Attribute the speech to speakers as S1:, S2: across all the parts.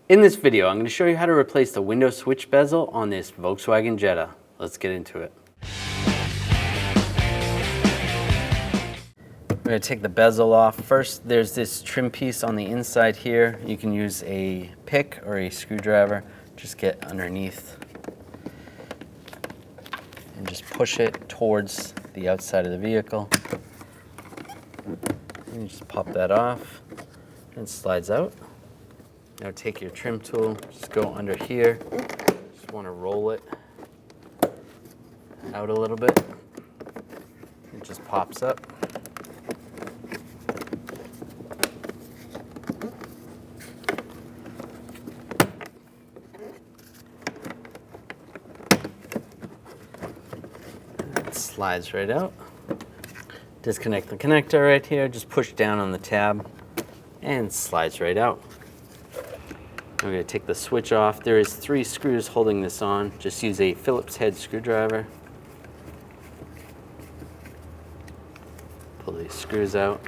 S1: In this video, I'm going to show you how to replace the window switch bezel on this Volkswagen Jetta. Let's get into it. We're going to take the bezel off. First, there's this trim piece on the inside here. You can use a pick or a screwdriver. Just get underneath and just push it towards the outside of the vehicle. And you just pop that off and it slides out. Now take your trim tool, just go under here. Just want to roll it out a little bit. It just pops up. It slides right out. Disconnect the connector right here, just push down on the tab and it slides right out. I'm going to take the switch off. There is 3 screws holding this on. Just use a Phillips head screwdriver. Pull these screws out.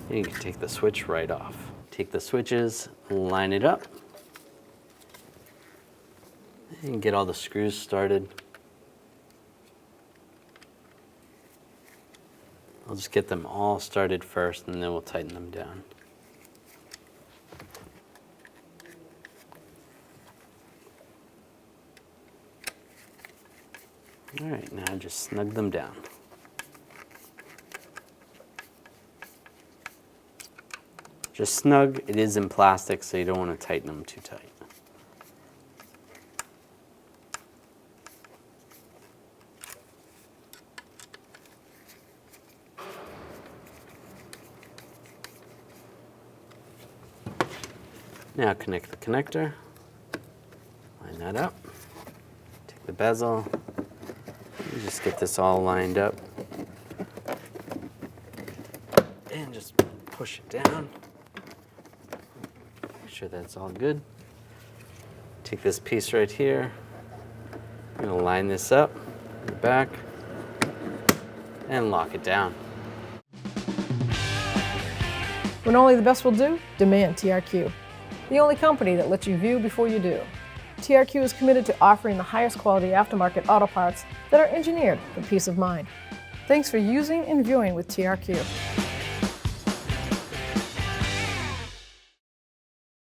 S1: And you can take the switch right off. Take the switches, line it up, and get all the screws started. I'll just get them all started first and then we'll tighten them down. All right, now just snug them down. Just snug. It is in plastic, so you don't want to tighten them too tight. Now connect the connector. Line that up. Take the bezel. You just get this all lined up. And just push it down. Make sure that's all good. Take this piece right here. I'm going to line this up in the back and lock it down.
S2: When only the best will do, demand TRQ. The only company that lets you view before you do. TRQ is committed to offering the highest quality aftermarket auto parts that are engineered for peace of mind. Thanks for using and viewing with TRQ.